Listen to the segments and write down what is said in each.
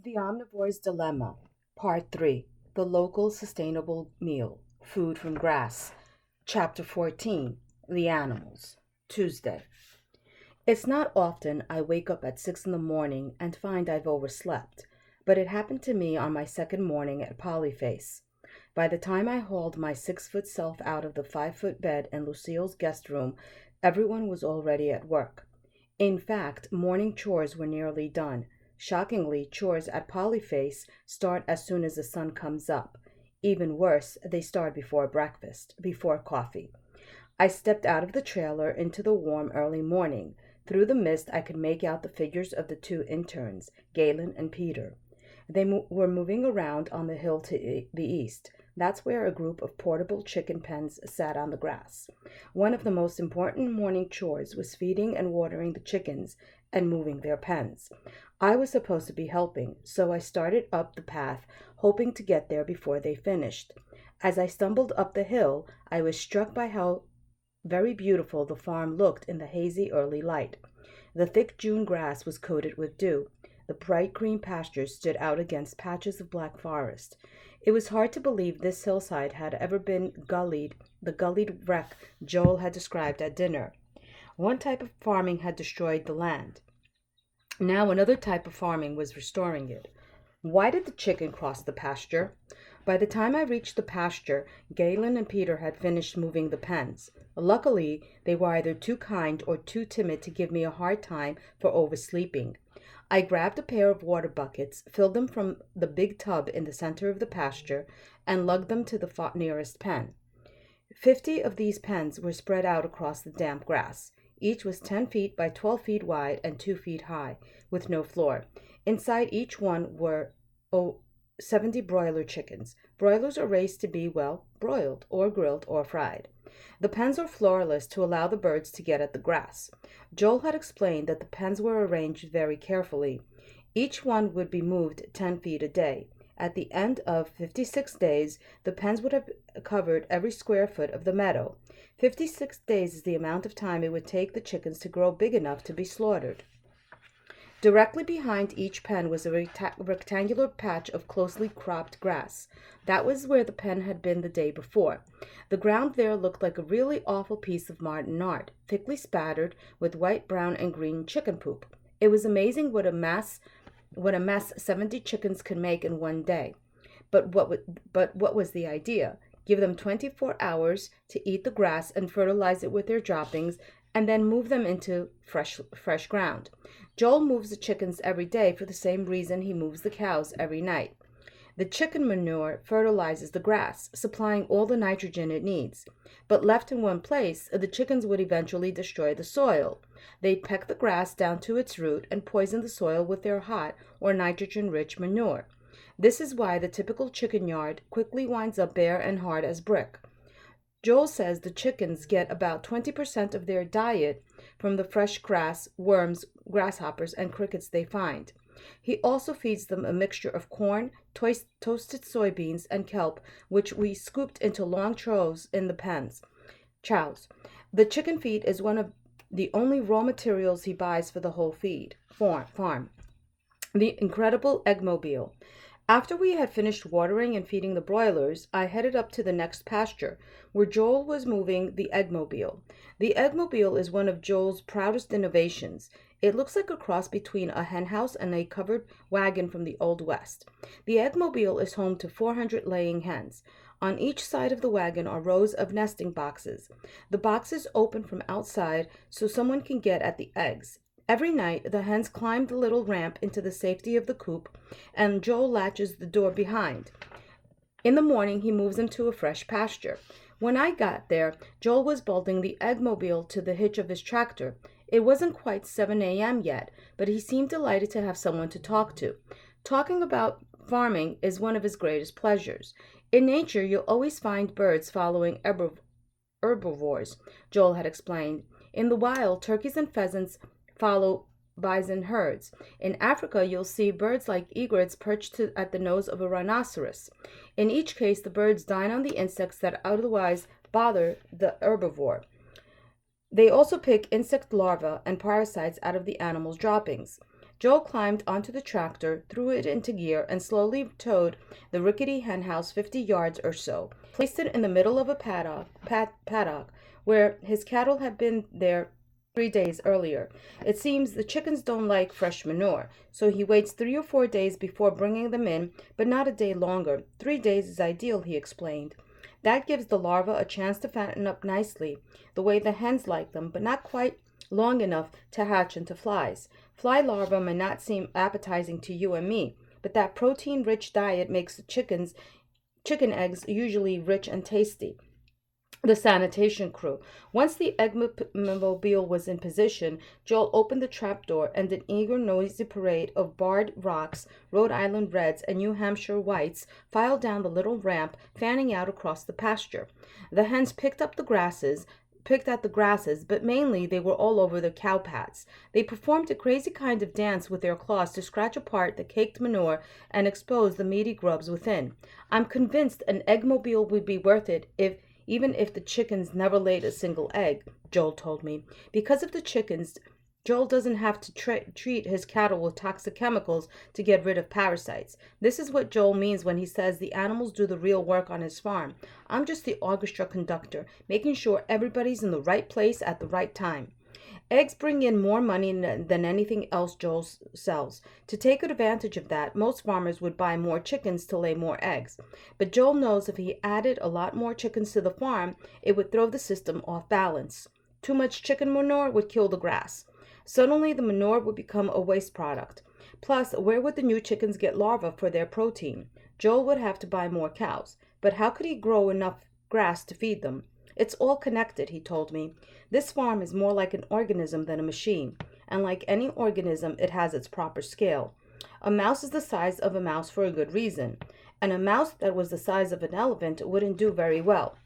The Omnivore's Dilemma, Part 3, The Local Sustainable Meal, Food from Grass, Chapter 14, The Animals, Tuesday. It's not often I wake up at 6 in the morning and find I've overslept, but it happened to me on my second morning at Polyphase. By the time I hauled my 6 foot self out of the 5 foot bed in Lucille's guest room, everyone was already at work. In fact, morning chores were nearly done. Shockingly, chores at Polyface start as soon as the sun comes up. Even worse, they start before breakfast, before coffee. I stepped out of the trailer into the warm early morning. Through the mist, I could make out the figures of the two interns, Galen and Peter. They were moving around on the hill to the east. That's where a group of portable chicken pens sat on the grass. One of the most important morning chores was feeding and watering the chickens and moving their pens. I was supposed to be helping, so I started up the path, hoping to get there before they finished. As I stumbled up the hill, I was struck by how very beautiful the farm looked in the hazy early light. The thick June grass was coated with dew. The bright green pastures stood out against patches of black forest. It was hard to believe this hillside had ever been the gullied wreck Joel had described at dinner. One type of farming had destroyed the land. Now another type of farming was restoring it. Why did the chicken cross the pasture? By the time I reached the pasture, Galen and Peter had finished moving the pens. Luckily, they were either too kind or too timid to give me a hard time for oversleeping. I grabbed a pair of water buckets, filled them from the big tub in the center of the pasture, and lugged them to the nearest pen. 50 of these pens were spread out across the damp grass. Each was 10 feet by 12 feet wide and 2 feet high, with no floor. Inside each one were 70 broiler chickens. Broilers are raised to be, well, broiled or grilled or fried. The pens are floorless to allow the birds to get at the grass. Joel had explained that the pens were arranged very carefully. Each one would be moved 10 feet a day. At the end of 56 days, the pens would have covered every square foot of the meadow. 56 days is the amount of time it would take the chickens to grow big enough to be slaughtered. Directly behind each pen was a rectangular patch of closely cropped grass. That was where the pen had been the day before. The ground there looked like a really awful piece of modern art, thickly spattered with white, brown, and green chicken poop. It was amazing what a mess 70 chickens could make in one day. But what was the idea? Give them 24 hours to eat the grass and fertilize it with their droppings, and then move them into fresh ground. Joel moves the chickens every day for the same reason he moves the cows every night. The chicken manure fertilizes the grass, supplying all the nitrogen it needs. But left in one place, the chickens would eventually destroy the soil. They'd peck the grass down to its root and poison the soil with their hot or nitrogen-rich manure. This is why the typical chicken yard quickly winds up bare and hard as brick. Joel says the chickens get about 20% of their diet from the fresh grass, worms, grasshoppers, and crickets they find. He also feeds them a mixture of corn, toasted soybeans, and kelp, which we scooped into long troughs in the pens. Chows. The chicken feed is one of the only raw materials he buys for the whole farm. The incredible eggmobile. After we had finished watering and feeding the broilers, I headed up to the next pasture, where Joel was moving the eggmobile. The eggmobile is one of Joel's proudest innovations. It looks like a cross between a henhouse and a covered wagon from the Old West. The eggmobile is home to 400 laying hens. On each side of the wagon are rows of nesting boxes. The boxes open from outside so someone can get at the eggs. Every night, the hens climb the little ramp into the safety of the coop, and Joel latches the door behind. In the morning, he moves them to a fresh pasture. When I got there, Joel was bolting the eggmobile to the hitch of his tractor. It wasn't quite 7 a.m. yet, but he seemed delighted to have someone to talk to. Talking about farming is one of his greatest pleasures. In nature, you'll always find birds following herbivores, Joel had explained. In the wild, turkeys and pheasants follow bison herds. In Africa, you'll see birds like egrets perched at the nose of a rhinoceros. In each case, the birds dine on the insects that otherwise bother the herbivore. They also pick insect larvae and parasites out of the animal's droppings. Joel climbed onto the tractor, threw it into gear, and slowly towed the rickety henhouse 50 yards or so, placed it in the middle of a paddock where his cattle had been there 3 days earlier. It seems the chickens don't like fresh manure, so he waits 3 or 4 days before bringing them in, but not a day longer. 3 days is ideal, he explained. That gives the larvae a chance to fatten up nicely, the way the hens like them, but not quite long enough to hatch into flies. Fly larvae may not seem appetizing to you and me, but that protein-rich diet makes the chicken eggs usually rich and tasty. The Sanitation Crew. Once the eggmobile was in position, Joel opened the trapdoor, and an eager, noisy parade of barred rocks, Rhode Island Reds, and New Hampshire Whites filed down the little ramp, fanning out across the pasture. The hens picked at the grasses, but mainly they were all over the cow pads. They performed a crazy kind of dance with their claws to scratch apart the caked manure and expose the meaty grubs within. I'm convinced an eggmobile would be worth it even if the chickens never laid a single egg, Joel told me. Because of the chickens, Joel doesn't have to treat his cattle with toxic chemicals to get rid of parasites. This is what Joel means when he says the animals do the real work on his farm. I'm just the orchestra conductor, making sure everybody's in the right place at the right time. Eggs bring in more money than anything else Joel sells. To take advantage of that, most farmers would buy more chickens to lay more eggs. But Joel knows if he added a lot more chickens to the farm, it would throw the system off balance. Too much chicken manure would kill the grass. Suddenly, the manure would become a waste product. Plus, where would the new chickens get larvae for their protein? Joel would have to buy more cows. But how could he grow enough grass to feed them? It's all connected, he told me. This farm is more like an organism than a machine, and like any organism, it has its proper scale. A mouse is the size of a mouse for a good reason, and a mouse that was the size of an elephant wouldn't do very well.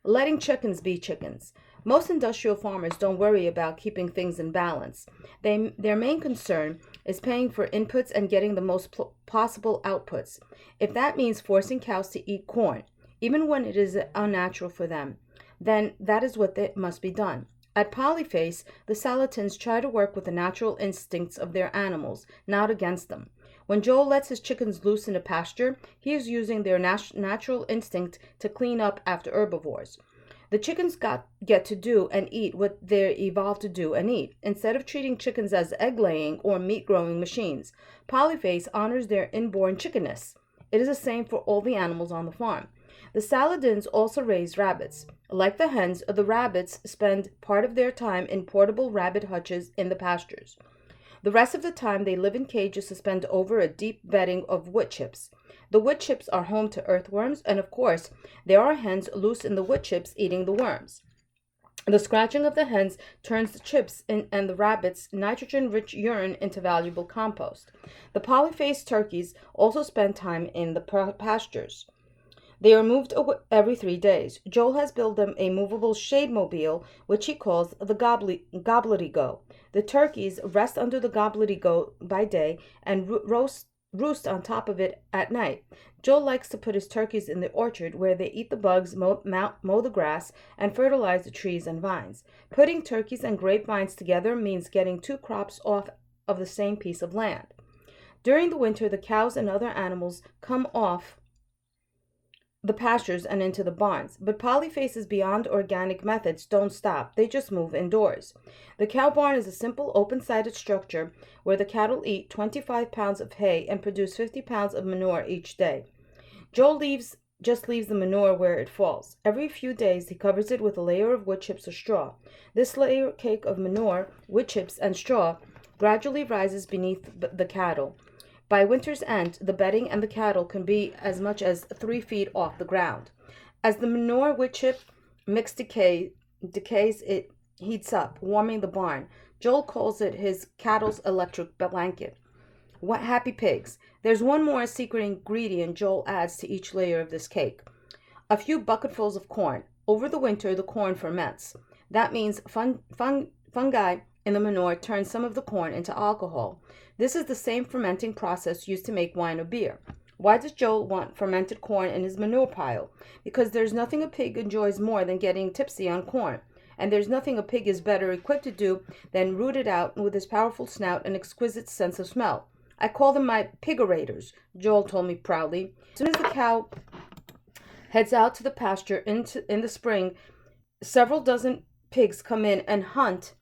Letting chickens be chickens. Most industrial farmers don't worry about keeping things in balance. Their main concern is paying for inputs and getting the most possible outputs. If that means forcing cows to eat corn, even when it is unnatural for them, then that is what must be done. At Polyphase, the Salatins try to work with the natural instincts of their animals, not against them. When Joel lets his chickens loose in a pasture, he is using their natural instinct to clean up after herbivores. The chickens get to do and eat what they're evolved to do and eat, instead of treating chickens as egg-laying or meat-growing machines. Polyphase honors their inborn chickenness. It is the same for all the animals on the farm. The Saladins also raise rabbits. Like the hens, the rabbits spend part of their time in portable rabbit hutches in the pastures. The rest of the time, they live in cages suspended over a deep bedding of wood chips. The wood chips are home to earthworms, and of course, there are hens loose in the wood chips eating the worms. The scratching of the hens turns the chips and the rabbits' nitrogen-rich urine into valuable compost. The Polyphase turkeys also spend time in the pastures. They are moved every 3 days. Joel has built them a movable shade mobile, which he calls the Gobbledy-Go. The turkeys rest under the Gobbledy-Go by day and roost on top of it at night. Joel likes to put his turkeys in the orchard where they eat the bugs, mow the grass, and fertilize the trees and vines. Putting turkeys and grapevines together means getting 2 crops off of the same piece of land. During the winter, the cows and other animals come off the pastures and into the barns, but Polyphase's beyond organic methods don't stop. They just move indoors. The cow barn is a simple open-sided structure where the cattle eat 25 pounds of hay and produce 50 pounds of manure each day. Joel just leaves the manure where it falls. Every few days, he covers it with a layer of wood chips or straw. This layer cake of manure, wood chips, and straw gradually rises beneath the cattle. By winter's end, the bedding and the cattle can be as much as 3 feet off the ground. As the manure wood chip mix decays, it heats up, warming the barn. Joel calls it his cattle's electric blanket. What happy pigs. There's one more secret ingredient Joel adds to each layer of this cake. A few bucketfuls of corn. Over the winter, the corn ferments. That means fungi in the manure turn some of the corn into alcohol. This is the same fermenting process used to make wine or beer. Why does Joel want fermented corn in his manure pile? Because there's nothing a pig enjoys more than getting tipsy on corn. and there's nothing a pig is better equipped to do than root it out with his powerful snout and exquisite sense of smell. I call them my pigorators, Joel told me proudly. As soon as the cow heads out to the pasture in the spring, several dozen pigs come in and hunt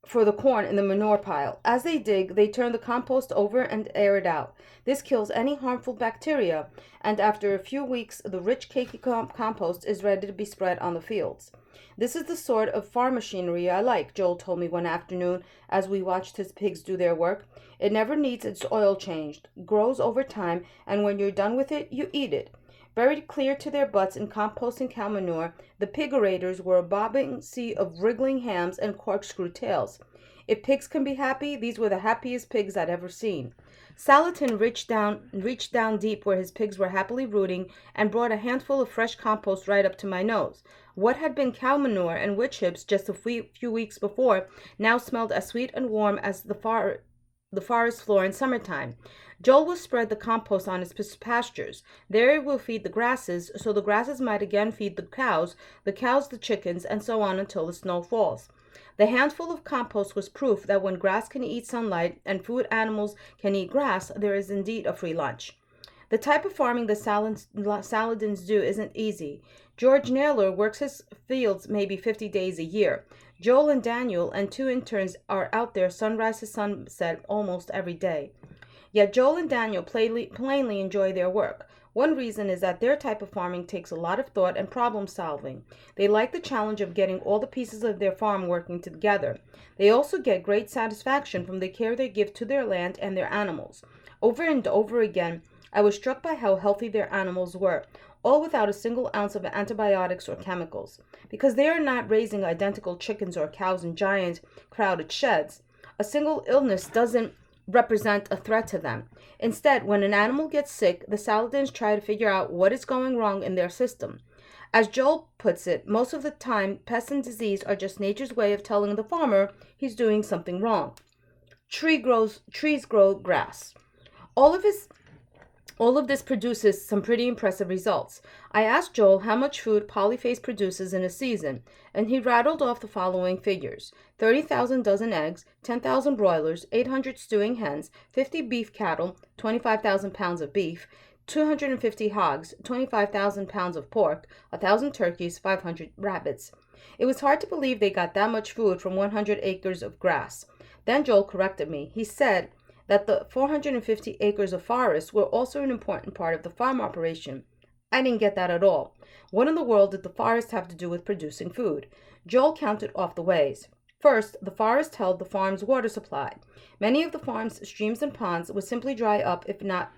for the corn in the manure pile. As they dig, they turn the compost over and air it out. This kills any harmful bacteria, and after a few weeks, the rich, cakey compost is ready to be spread on the fields. This is the sort of farm machinery I like, Joel told me one afternoon as we watched his pigs do their work. It never needs its oil changed, grows over time, and when you're done with it, you eat it. Buried clear to their butts in compost and cow manure, the pigorators were a bobbing sea of wriggling hams and corkscrew tails. If pigs can be happy, these were the happiest pigs I'd ever seen. Salatin reached down deep where his pigs were happily rooting and brought a handful of fresh compost right up to my nose. What had been cow manure and witch hips just a few weeks before now smelled as sweet and warm as the forest floor in summertime. Joel will spread the compost on his pastures. There he will feed the grasses, so the grasses might again feed the cows the chickens, and so on until the snow falls. The handful of compost was proof that when grass can eat sunlight and food animals can eat grass, there is indeed a free lunch. The type of farming the Saladins do isn't easy. George Naylor works his fields maybe 50 days a year. Joel and Daniel and 2 interns are out there sunrise to sunset almost every day. Yet Joel and Daniel plainly enjoy their work. One reason is that their type of farming takes a lot of thought and problem solving. They like the challenge of getting all the pieces of their farm working together. They also get great satisfaction from the care they give to their land and their animals. Over and over again, I was struck by how healthy their animals were, all without a single ounce of antibiotics or chemicals. Because they are not raising identical chickens or cows in giant, crowded sheds, a single illness doesn't represent a threat to them. Instead, when an animal gets sick, the Saladins try to figure out what is going wrong in their system. As Joel puts it, most of the time, pests and disease are just nature's way of telling the farmer he's doing something wrong. Trees grow grass. All of this produces some pretty impressive results. I asked Joel how much food Polyphase produces in a season, and he rattled off the following figures: 30,000 dozen eggs, 10,000 broilers, 800 stewing hens, 50 beef cattle, 25,000 pounds of beef, 250 hogs, 25,000 pounds of pork, 1,000 turkeys, 500 rabbits. It was hard to believe they got that much food from 100 acres of grass. Then Joel corrected me. He said that the 450 acres of forest were also an important part of the farm operation. I didn't get that at all. What in the world did the forest have to do with producing food? Joel counted off the ways. First, the forest held the farm's water supply. Many of the farm's streams and ponds would simply dry up if not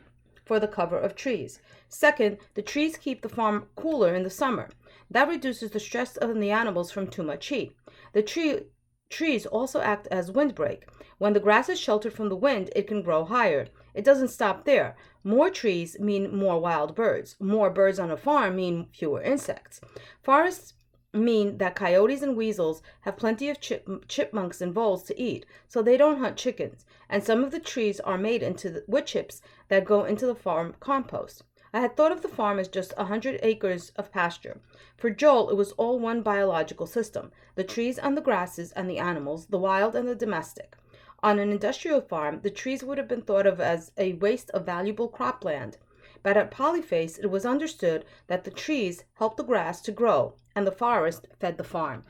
for the cover of trees. Second, the trees keep the farm cooler in the summer. That reduces the stress on the animals from too much heat. The trees also act as windbreak. When the grass is sheltered from the wind, it can grow higher. It doesn't stop there. More trees mean more wild birds. More birds on a farm mean fewer insects. Forests mean that coyotes and weasels have plenty of chipmunks and voles to eat, so they don't hunt chickens. And some of the trees are made into the wood chips that go into the farm compost. I had thought of the farm as just 100 acres of pasture. For Joel, it was all one biological system: the trees and the grasses and the animals, the wild and the domestic. On an industrial farm, the trees would have been thought of as a waste of valuable cropland. But at Polyphase, it was understood that the trees helped the grass to grow, and the forest fed the farm.